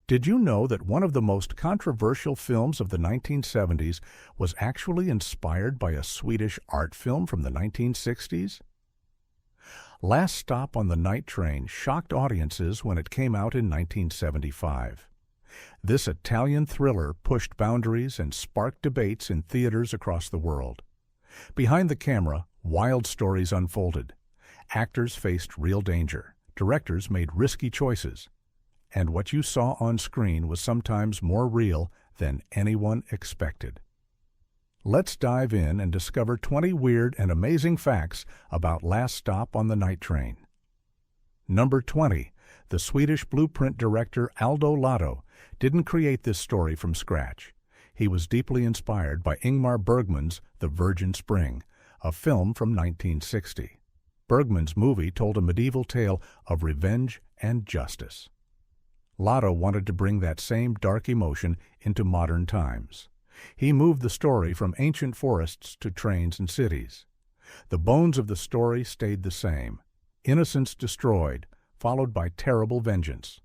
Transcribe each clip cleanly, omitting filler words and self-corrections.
Did you know that one of the most controversial films of the 1970s was actually inspired by a Swedish art film from the 1960s? Last Stop on the Night Train shocked audiences when it came out in 1975. This Italian thriller pushed boundaries and sparked debates in theaters across the world. Behind the camera, wild stories unfolded. Actors faced real danger. Directors made risky choices. And what you saw on screen was sometimes more real than anyone expected. Let's dive in and discover 20 weird and amazing facts about Last Stop on the Night Train. Number 20. The Swedish blueprint director Aldo Lotto didn't create this story from scratch. He was deeply inspired by Ingmar Bergman's The Virgin Spring, a film from 1960. Bergman's movie told a medieval tale of revenge and justice. Lotto wanted to bring that same dark emotion into modern times. He moved the story from ancient forests to trains and cities. The bones of the story stayed the same: innocence destroyed, followed by terrible vengeance.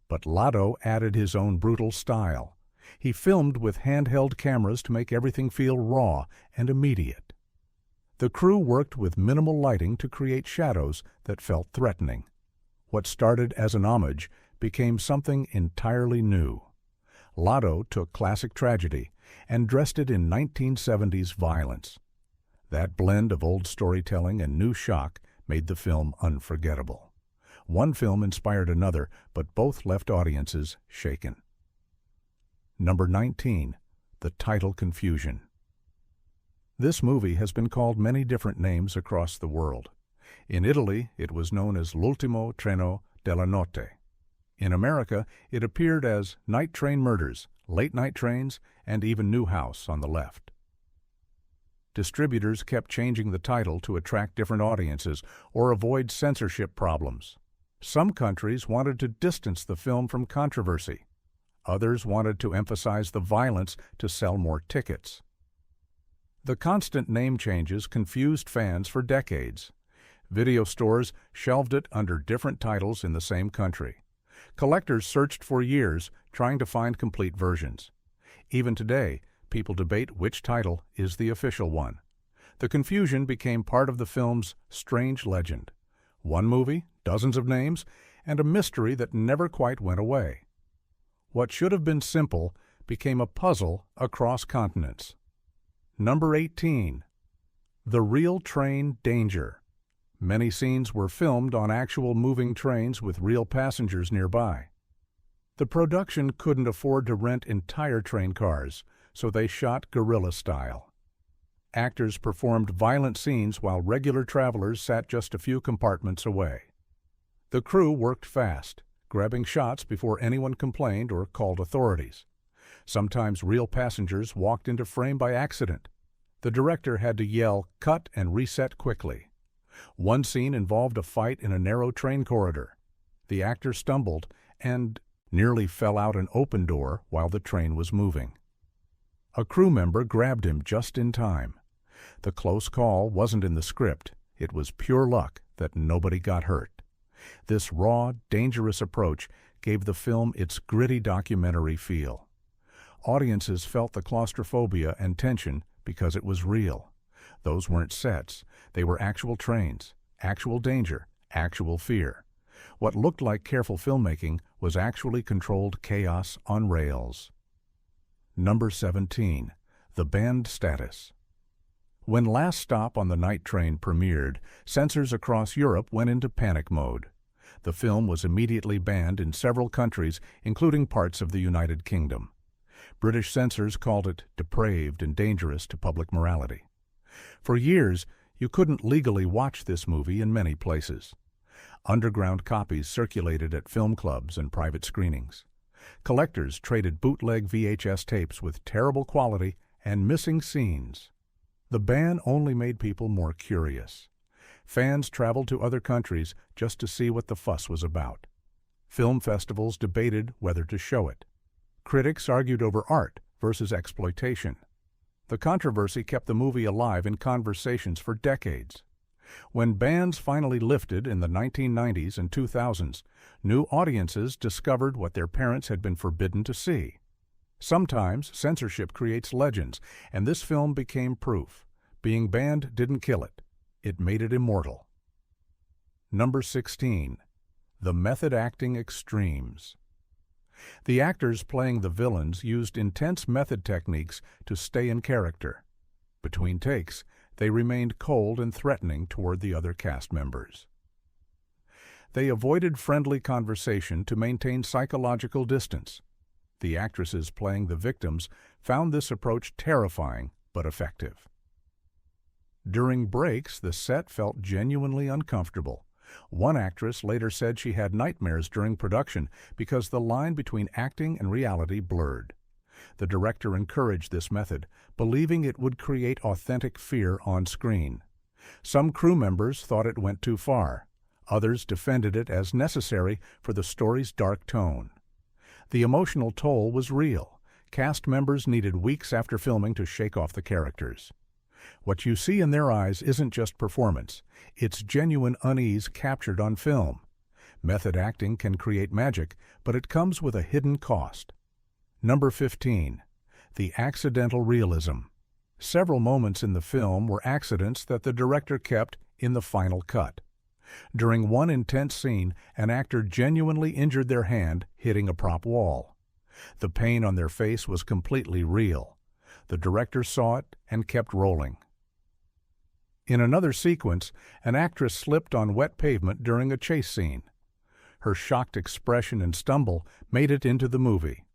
But Lotto added his own brutal style. He filmed with handheld cameras to make everything feel raw and immediate. The crew worked with minimal lighting to create shadows that felt threatening. What started as an homage became something entirely new. Lotto took classic tragedy and dressed it in 1970s violence. That blend of old storytelling and new shock made the film unforgettable. One film inspired another, but both left audiences shaken. Number 19. The title confusion. This movie has been called many different names across the world. In Italy, it was known as L'ultimo treno della notte. In America, it appeared as Night Train Murders, Late Night Trains, and even New House on the left. Distributors kept changing the title to attract different audiences or avoid censorship problems. Some countries wanted to distance the film from controversy. Others wanted to emphasize the violence to sell more tickets. The constant name changes confused fans for decades. Video stores shelved it under different titles in the same country. Collectors searched for years trying to find complete versions. Even today, people debate which title is the official one. The confusion became part of the film's strange legend. One movie, dozens of names, and a mystery that never quite went away. What should have been simple became a puzzle across continents. Number 18. The Real Train Danger. Many scenes were filmed on actual moving trains with real passengers nearby. The production couldn't afford to rent entire train cars, so they shot guerrilla style. Actors performed violent scenes while regular travelers sat just a few compartments away. The crew worked fast, grabbing shots before anyone complained or called authorities. Sometimes real passengers walked into frame by accident. The director had to yell, "Cut," and reset quickly. One scene involved a fight in a narrow train corridor. The actor stumbled and nearly fell out an open door while the train was moving. A crew member grabbed him just in time. The close call wasn't in the script. It was pure luck that nobody got hurt. This raw, dangerous approach gave the film its gritty documentary feel. Audiences felt the claustrophobia and tension because it was real. Those weren't sets. They were actual trains, actual danger, actual fear. What looked like careful filmmaking was actually controlled chaos on rails. Number 17. The banned status. When Last Stop on the Night Train premiered, censors across Europe went into panic mode. The film was immediately banned in several countries, including parts of the United Kingdom. British censors called it depraved and dangerous to public morality. For years, you couldn't legally watch this movie in many places. Underground copies circulated at film clubs and private screenings. Collectors traded bootleg VHS tapes with terrible quality and missing scenes. The ban only made people more curious. Fans traveled to other countries just to see what the fuss was about. Film festivals debated whether to show it. Critics argued over art versus exploitation. The controversy kept the movie alive in conversations for decades. When bans finally lifted in the 1990s and 2000s, new audiences discovered what their parents had been forbidden to see. Sometimes censorship creates legends, and this film became proof. Being banned didn't kill it. It made it immortal. Number 16. The method acting extremes. The actors playing the villains used intense method techniques to stay in character. Between takes, they remained cold and threatening toward the other cast members. They avoided friendly conversation to maintain psychological distance. The actresses playing the victims found this approach terrifying but effective. During breaks, the set felt genuinely uncomfortable. One actress later said she had nightmares during production because the line between acting and reality blurred. The director encouraged this method, believing it would create authentic fear on screen. Some crew members thought it went too far. Others defended it as necessary for the story's dark tone. The emotional toll was real. Cast members needed weeks after filming to shake off the characters. What you see in their eyes isn't just performance. It's genuine unease captured on film. Method acting can create magic, but it comes with a hidden cost. Number 15. The accidental realism. Several moments in the film were accidents that the director kept in the final cut. During one intense scene, an actor genuinely injured their hand hitting a prop wall. The pain on their face was completely real. The director saw it and kept rolling. In another sequence, an actress slipped on wet pavement during a chase scene. Her shocked expression and stumble made it into the movie.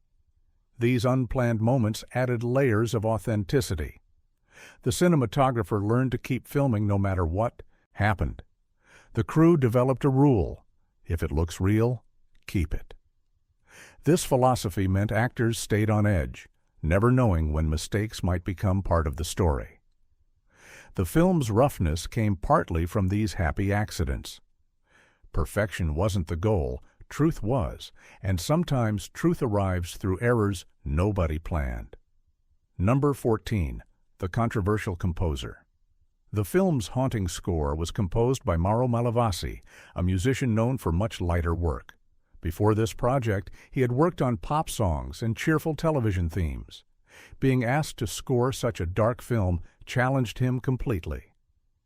These unplanned moments added layers of authenticity. The cinematographer learned to keep filming no matter what happened. The crew developed a rule: if it looks real, keep it. This philosophy meant actors stayed on edge, never knowing when mistakes might become part of the story. The film's roughness came partly from these happy accidents. Perfection wasn't the goal, truth was, and sometimes truth arrives through errors nobody planned. Number 14. The controversial composer. The film's haunting score was composed by Mauro Malavasi, a musician known for much lighter work. Before this project, he had worked on pop songs and cheerful television themes. Being asked to score such a dark film challenged him completely.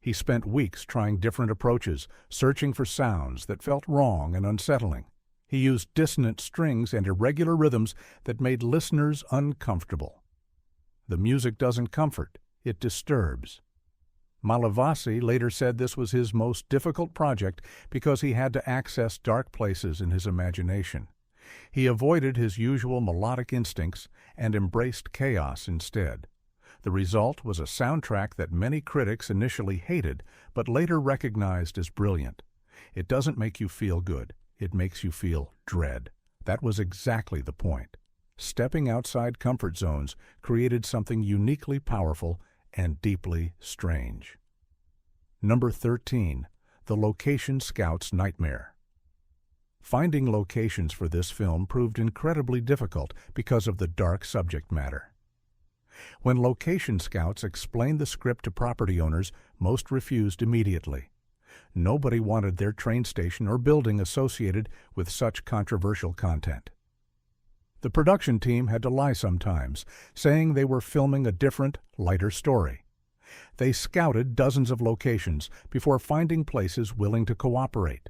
He spent weeks trying different approaches, searching for sounds that felt wrong and unsettling. He used dissonant strings and irregular rhythms that made listeners uncomfortable. The music doesn't comfort, it disturbs. Malavasi later said this was his most difficult project because he had to access dark places in his imagination. He avoided his usual melodic instincts and embraced chaos instead. The result was a soundtrack that many critics initially hated but later recognized as brilliant. It doesn't make you feel good, it makes you feel dread. That was exactly the point. Stepping outside comfort zones created something uniquely powerful and deeply strange. Number 13. The Location Scout's Nightmare. Finding locations for this film proved incredibly difficult because of the dark subject matter. When location scouts explained the script to property owners, most refused immediately. Nobody wanted their train station or building associated with such controversial content. The production team had to lie sometimes, saying they were filming a different, lighter story. They scouted dozens of locations before finding places willing to cooperate.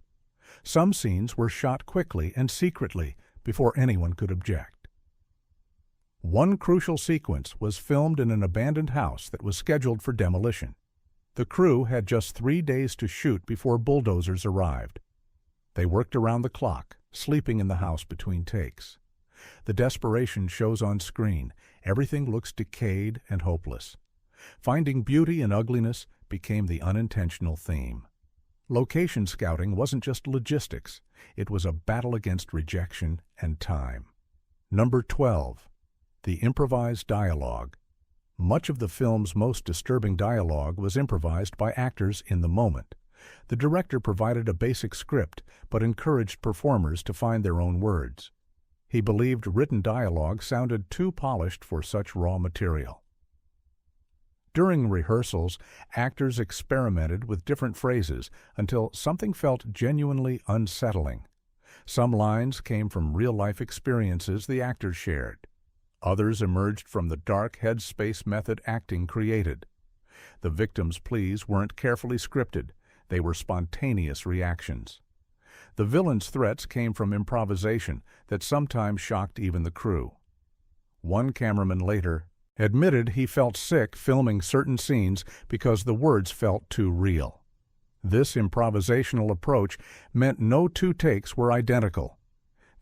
Some scenes were shot quickly and secretly before anyone could object. One crucial sequence was filmed in an abandoned house that was scheduled for demolition. The crew had just 3 days to shoot before bulldozers arrived. They worked around the clock, sleeping in the house between takes. The desperation shows on screen. Everything looks decayed and hopeless. Finding beauty in ugliness became the unintentional theme. Location scouting wasn't just logistics. It was a battle against rejection and time. Number 12. The improvised dialogue. Much of the film's most disturbing dialogue was improvised by actors in the moment. The director provided a basic script, but encouraged performers to find their own words. He believed written dialogue sounded too polished for such raw material. During rehearsals, actors experimented with different phrases until something felt genuinely unsettling. Some lines came from real-life experiences the actors shared. Others emerged from the dark headspace method acting created. The victims' pleas weren't carefully scripted. They were spontaneous reactions. The villain's threats came from improvisation that sometimes shocked even the crew. One cameraman later admitted he felt sick filming certain scenes because the words felt too real. This improvisational approach meant no two takes were identical.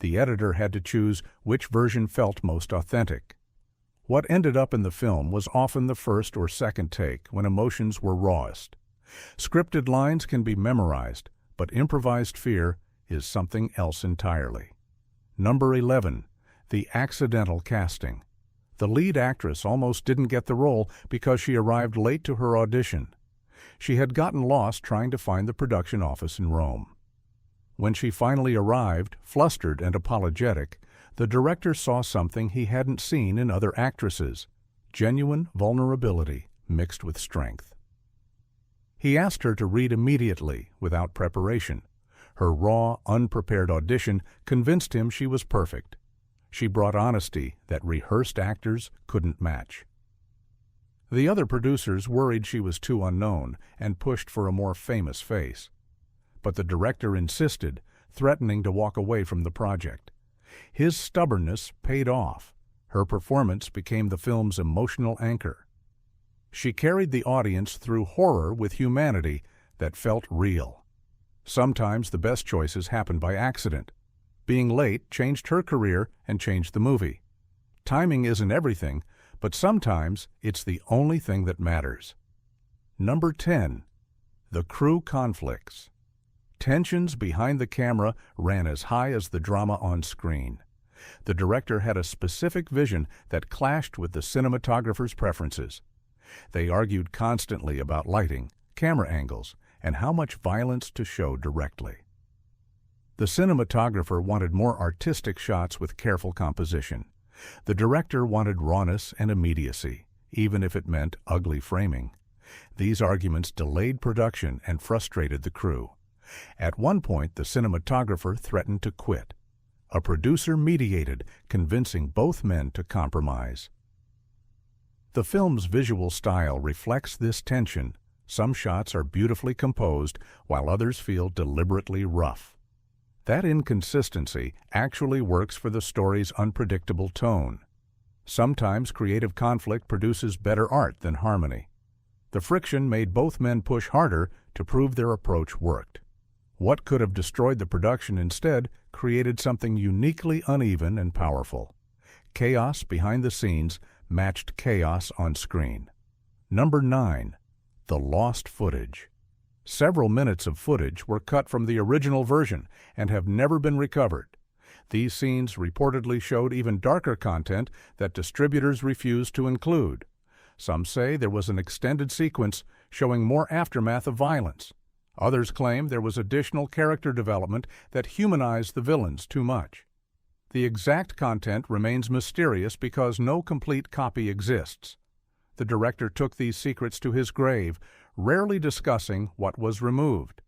The editor had to choose which version felt most authentic. What ended up in the film was often the first or second take when emotions were rawest. Scripted lines can be memorized, but improvised fear is something else entirely. Number 11. The accidental casting. The lead actress almost didn't get the role because she arrived late to her audition. She had gotten lost trying to find the production office in Rome. When she finally arrived, flustered and apologetic, the director saw something he hadn't seen in other actresses: genuine vulnerability mixed with strength. He asked her to read immediately, without preparation. Her raw, unprepared audition convinced him she was perfect. She brought honesty that rehearsed actors couldn't match. The other producers worried she was too unknown and pushed for a more famous face. But the director insisted, threatening to walk away from the project. His stubbornness paid off. Her performance became the film's emotional anchor. She carried the audience through horror with humanity that felt real. Sometimes the best choices happened by accident. Being late changed her career and changed the movie. Timing isn't everything, but sometimes it's the only thing that matters. Number 10. The crew conflicts. Tensions behind the camera ran as high as the drama on screen. The director had a specific vision that clashed with the cinematographer's preferences. They argued constantly about lighting, camera angles, and how much violence to show directly. The cinematographer wanted more artistic shots with careful composition. The director wanted rawness and immediacy, even if it meant ugly framing. These arguments delayed production and frustrated the crew. At one point, the cinematographer threatened to quit. A producer mediated, convincing both men to compromise. The film's visual style reflects this tension. Some shots are beautifully composed, while others feel deliberately rough. That inconsistency actually works for the story's unpredictable tone. Sometimes creative conflict produces better art than harmony. The friction made both men push harder to prove their approach worked. What could have destroyed the production instead created something uniquely uneven and powerful. Chaos behind the scenes matched chaos on screen. Number 9. The lost footage. Several minutes of footage were cut from the original version and have never been recovered. These scenes reportedly showed even darker content that distributors refused to include. Some say there was an extended sequence showing more aftermath of violence. Others claim there was additional character development that humanized the villains too much. The exact content remains mysterious because no complete copy exists. The director took these secrets to his grave, rarely discussing what was removed.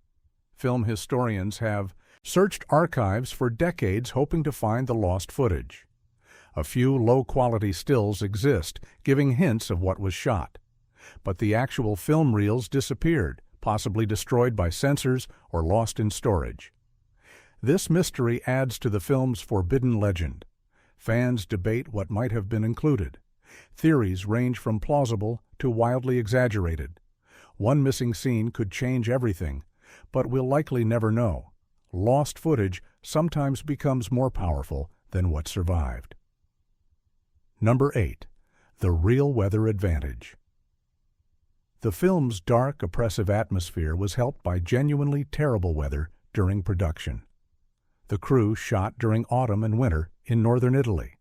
Film historians have searched archives for decades hoping to find the lost footage. A few low-quality stills exist, giving hints of what was shot. But the actual film reels disappeared, possibly destroyed by censors or lost in storage. This mystery adds to the film's forbidden legend. Fans debate what might have been included. Theories range from plausible to wildly exaggerated. One missing scene could change everything, but we'll likely never know. Lost footage sometimes becomes more powerful than what survived. Number 8. The real weather advantage. The film's dark, oppressive atmosphere was helped by genuinely terrible weather during production. The crew shot during autumn and winter in northern Italy.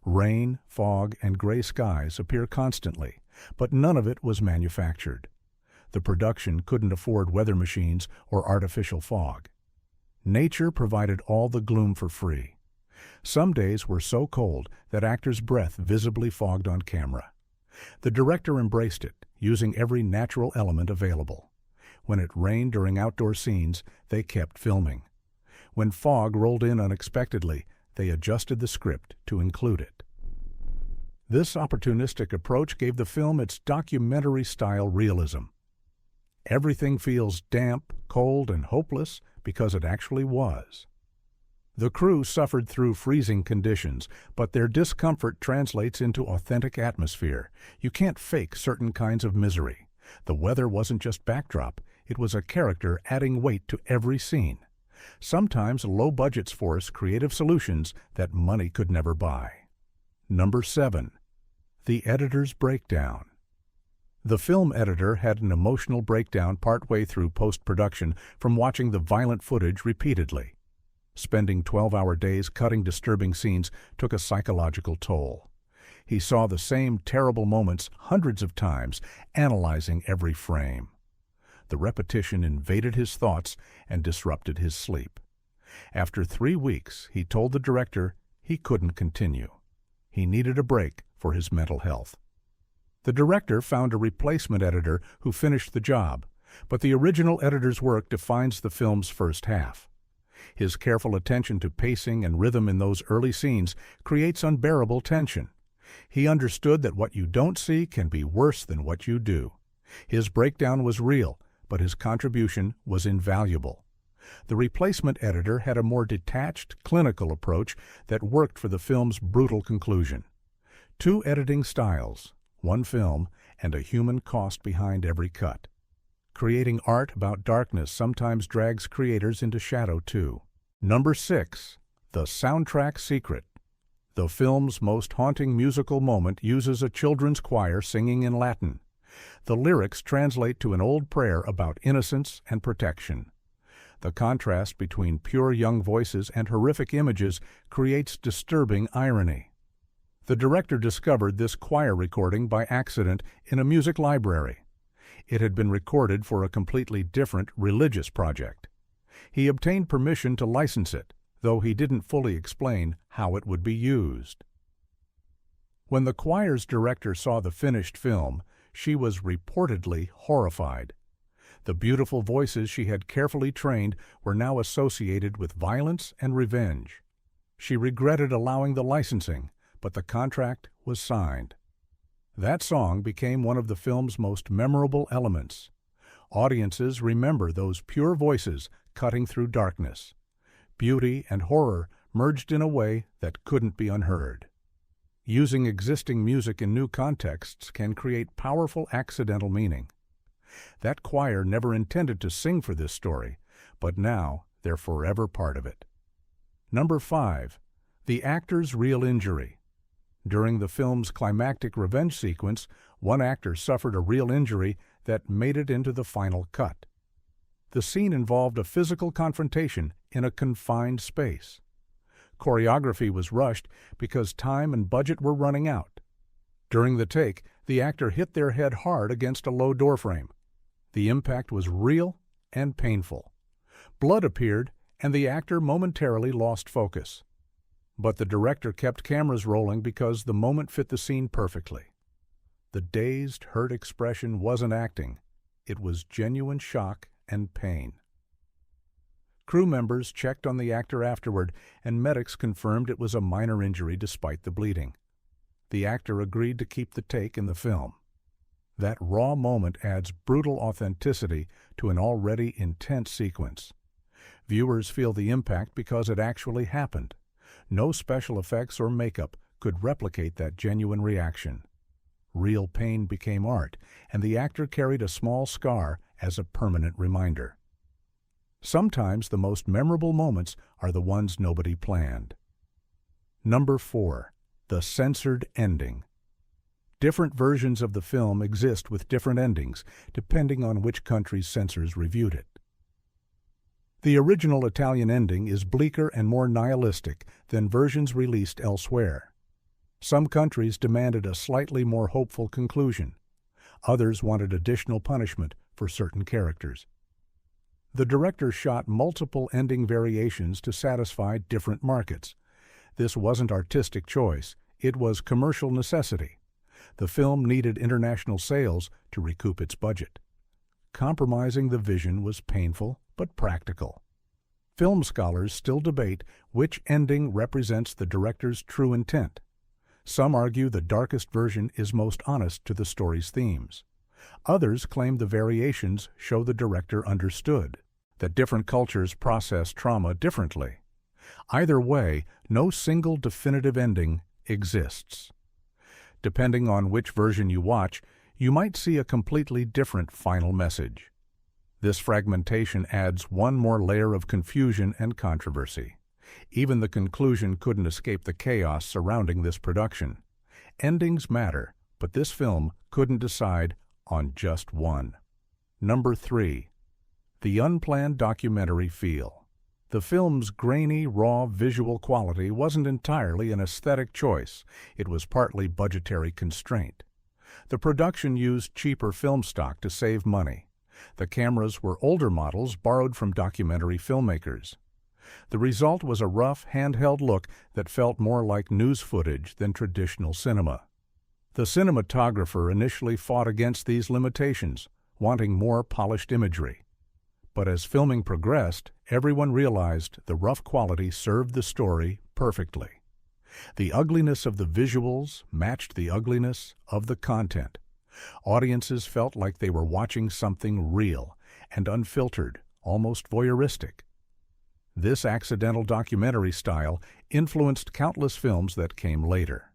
Rain, fog, and gray skies appear constantly, but none of it was manufactured. The production couldn't afford weather machines or artificial fog. Nature provided all the gloom for free. Some days were so cold that actors' breath visibly fogged on camera. The director embraced it, using every natural element available. When it rained during outdoor scenes, they kept filming. When fog rolled in unexpectedly, they adjusted the script to include it. This opportunistic approach gave the film its documentary-style realism. Everything feels damp, cold, and hopeless because it actually was. The crew suffered through freezing conditions, but their discomfort translates into authentic atmosphere. You can't fake certain kinds of misery. The weather wasn't just backdrop, it was a character adding weight to every scene. Sometimes low budgets force creative solutions that money could never buy. Number 7. The editor's breakdown. The film editor had an emotional breakdown partway through post-production from watching the violent footage repeatedly. Spending 12-hour days cutting disturbing scenes took a psychological toll. He saw the same terrible moments hundreds of times, analyzing every frame. The repetition invaded his thoughts and disrupted his sleep. After 3 weeks, he told the director he couldn't continue. He needed a break for his mental health. The director found a replacement editor who finished the job, but the original editor's work defines the film's first half. His careful attention to pacing and rhythm in those early scenes creates unbearable tension. He understood that what you don't see can be worse than what you do. His breakdown was real, but his contribution was invaluable. The replacement editor had a more detached, clinical approach that worked for the film's brutal conclusion. 2 editing styles, 1 film, and a human cost behind every cut. Creating art about darkness sometimes drags creators into shadow too. Number 6. The soundtrack secret. The film's most haunting musical moment uses a children's choir singing in Latin. The lyrics translate to an old prayer about innocence and protection. The contrast between pure young voices and horrific images creates disturbing irony. The director discovered this choir recording by accident in a music library. It had been recorded for a completely different religious project. He obtained permission to license it, though he didn't fully explain how it would be used. When the choir's director saw the finished film, she was reportedly horrified. The beautiful voices she had carefully trained were now associated with violence and revenge. She regretted allowing the licensing, but the contract was signed. That song became one of the film's most memorable elements. Audiences remember those pure voices cutting through darkness. Beauty and horror merged in a way that couldn't be unheard. Using existing music in new contexts can create powerful accidental meaning. That choir never intended to sing for this story, but now they're forever part of it. Number 5. The actor's real injury. During the film's climactic revenge sequence, one actor suffered a real injury that made it into the final cut. The scene involved a physical confrontation in a confined space. Choreography was rushed because time and budget were running out. During the take, the actor hit their head hard against a low doorframe. The impact was real and painful. Blood appeared, and the actor momentarily lost focus. But the director kept cameras rolling because the moment fit the scene perfectly. The dazed, hurt expression wasn't acting. It was genuine shock and pain. Crew members checked on the actor afterward, and medics confirmed it was a minor injury despite the bleeding. The actor agreed to keep the take in the film. That raw moment adds brutal authenticity to an already intense sequence. Viewers feel the impact because it actually happened. No special effects or makeup could replicate that genuine reaction. Real pain became art, and the actor carried a small scar as a permanent reminder. Sometimes the most memorable moments are the ones nobody planned. Number 4. The censored ending. Different versions of the film exist with different endings, depending on which country's censors reviewed it. The original Italian ending is bleaker and more nihilistic than versions released elsewhere. Some countries demanded a slightly more hopeful conclusion. Others wanted additional punishment for certain characters. The director shot multiple ending variations to satisfy different markets. This wasn't artistic choice, it was commercial necessity. The film needed international sales to recoup its budget. Compromising the vision was painful but practical. Film scholars still debate which ending represents the director's true intent. Some argue the darkest version is most honest to the story's themes. Others claim the variations show the director understood, that different cultures process trauma differently. Either way, no single definitive ending exists. Depending on which version you watch, you might see a completely different final message. This fragmentation adds one more layer of confusion and controversy. Even the conclusion couldn't escape the chaos surrounding this production. Endings matter, but this film couldn't decide on just one. Number 3. The unplanned documentary feel. The film's grainy, raw visual quality wasn't entirely an aesthetic choice. It was partly budgetary constraint. The production used cheaper film stock to save money. The cameras were older models borrowed from documentary filmmakers. The result was a rough, handheld look that felt more like news footage than traditional cinema. The cinematographer initially fought against these limitations, wanting more polished imagery. But as filming progressed, everyone realized the rough quality served the story perfectly. The ugliness of the visuals matched the ugliness of the content. Audiences felt like they were watching something real and unfiltered, almost voyeuristic. This accidental documentary style influenced countless films that came later.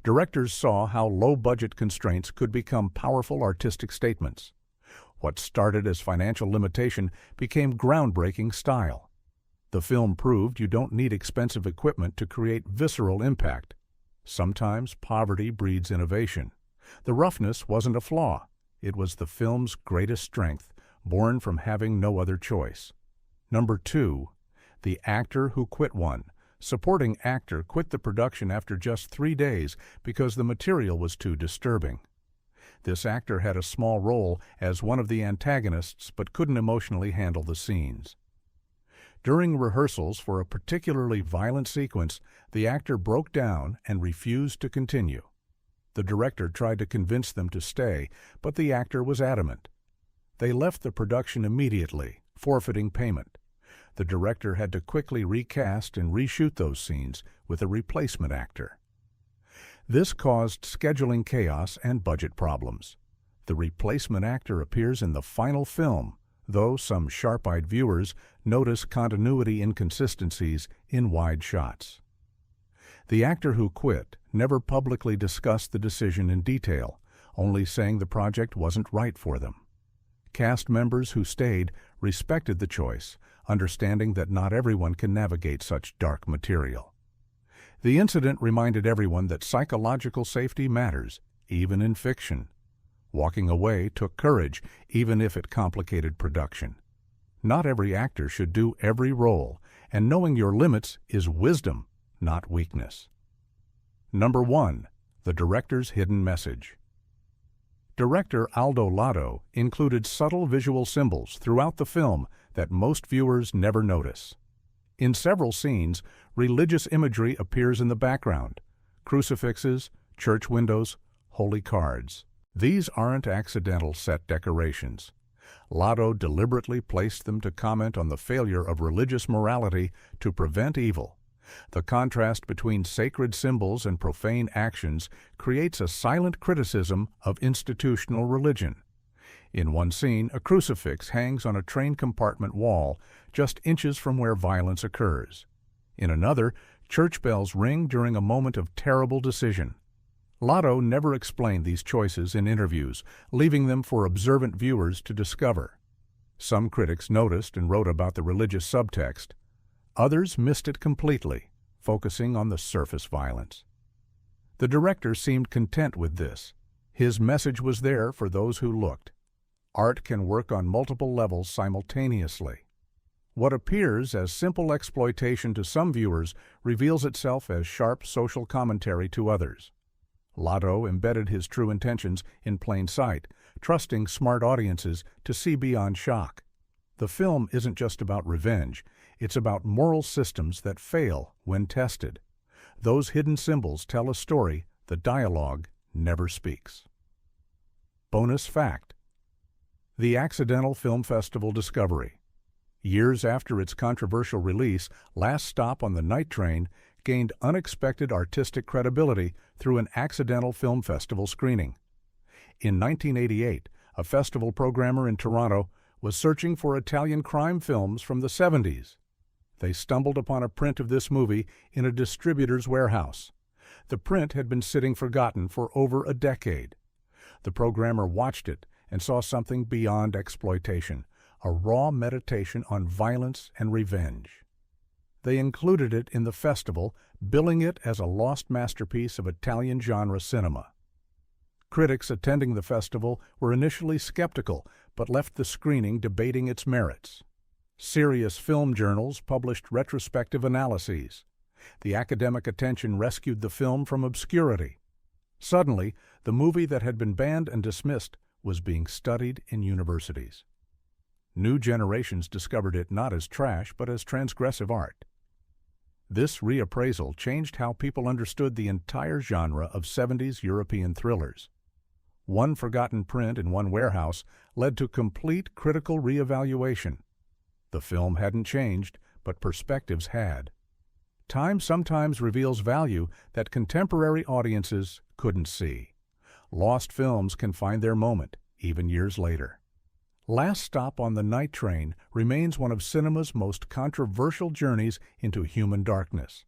Directors saw how low-budget constraints could become powerful artistic statements. What started as financial limitation became groundbreaking style. The film proved you don't need expensive equipment to create visceral impact. Sometimes poverty breeds innovation. The roughness wasn't a flaw. It was the film's greatest strength, born from having no other choice. Number 2. The actor who quit one. Supporting actor quit the production after just 3 days because the material was too disturbing. This actor had a small role as one of the antagonists but couldn't emotionally handle the scenes. During rehearsals for a particularly violent sequence, the actor broke down and refused to continue. The director tried to convince them to stay, but the actor was adamant. They left the production immediately, forfeiting payment. The director had to quickly recast and reshoot those scenes with a replacement actor. This caused scheduling chaos and budget problems. The replacement actor appears in the final film, though some sharp-eyed viewers notice continuity inconsistencies in wide shots. The actor who quit never publicly discussed the decision in detail, only saying the project wasn't right for them. Cast members who stayed respected the choice, understanding that not everyone can navigate such dark material. The incident reminded everyone that psychological safety matters, even in fiction. Walking away took courage, even if it complicated production. Not every actor should do every role, and knowing your limits is wisdom, not weakness. Number 1. The director's hidden message. Director Aldo Lado included subtle visual symbols throughout the film that most viewers never notice. In several scenes, religious imagery appears in the background: crucifixes, church windows, holy cards. These aren't accidental set decorations. Lado deliberately placed them to comment on the failure of religious morality to prevent evil. The contrast between sacred symbols and profane actions creates a silent criticism of institutional religion. In one scene, a crucifix hangs on a train compartment wall just inches from where violence occurs. In another, church bells ring during a moment of terrible decision. Lado never explained these choices in interviews, leaving them for observant viewers to discover. Some critics noticed and wrote about the religious subtext. Others missed it completely, focusing on the surface violence. The director seemed content with this. His message was there for those who looked. Art can work on multiple levels simultaneously. What appears as simple exploitation to some viewers reveals itself as sharp social commentary to others. Lado embedded his true intentions in plain sight, trusting smart audiences to see beyond shock. The film isn't just about revenge, it's about moral systems that fail when tested. Those hidden symbols tell a story the dialogue never speaks. Bonus fact: the Accidental Film Festival discovery, years after its controversial release, Last Stop on the Night Train gained unexpected artistic credibility through an accidental film festival screening. In 1988, a festival programmer in Toronto was searching for Italian crime films from the 70s. They stumbled upon a print of this movie in a distributor's warehouse. The print had been sitting forgotten for over a decade. The programmer watched it and saw something beyond exploitation, a raw meditation on violence and revenge. They included it in the festival, billing it as a lost masterpiece of Italian genre cinema. Critics attending the festival were initially skeptical, but left the screening debating its merits. Serious film journals published retrospective analyses. The academic attention rescued the film from obscurity. Suddenly, the movie that had been banned and dismissed was being studied in universities. New generations discovered it not as trash, but as transgressive art. This reappraisal changed how people understood the entire genre of 70s European thrillers. One forgotten print in one warehouse led to complete critical reevaluation. The film hadn't changed, but perspectives had. Time sometimes reveals value that contemporary audiences couldn't see. Lost films can find their moment, even years later. Last Stop on the Night Train remains one of cinema's most controversial journeys into human darkness.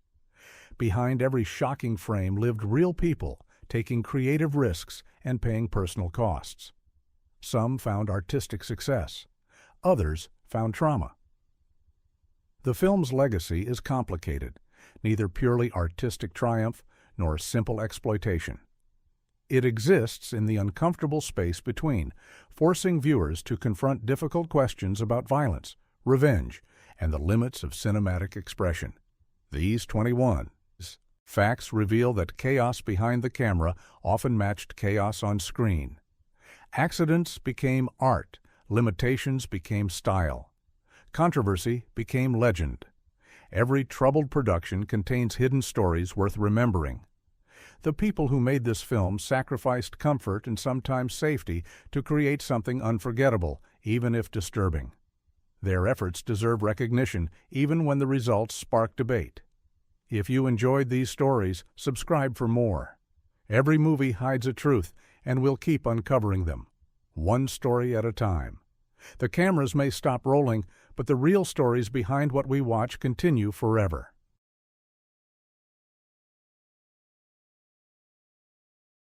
Behind every shocking frame lived real people, taking creative risks and paying personal costs. Some found artistic success. Others found trauma. The film's legacy is complicated, neither purely artistic triumph nor simple exploitation. It exists in the uncomfortable space between, forcing viewers to confront difficult questions about violence, revenge, and the limits of cinematic expression. These 21 facts reveal that chaos behind the camera often matched chaos on screen. Accidents became art, limitations became style. Controversy became legend. Every troubled production contains hidden stories worth remembering. The people who made this film sacrificed comfort and sometimes safety to create something unforgettable, even if disturbing. Their efforts deserve recognition, even when the results spark debate. If you enjoyed these stories, subscribe for more. Every movie hides a truth, and we'll keep uncovering them, one story at a time. The cameras may stop rolling, but the real stories behind what we watch continue forever.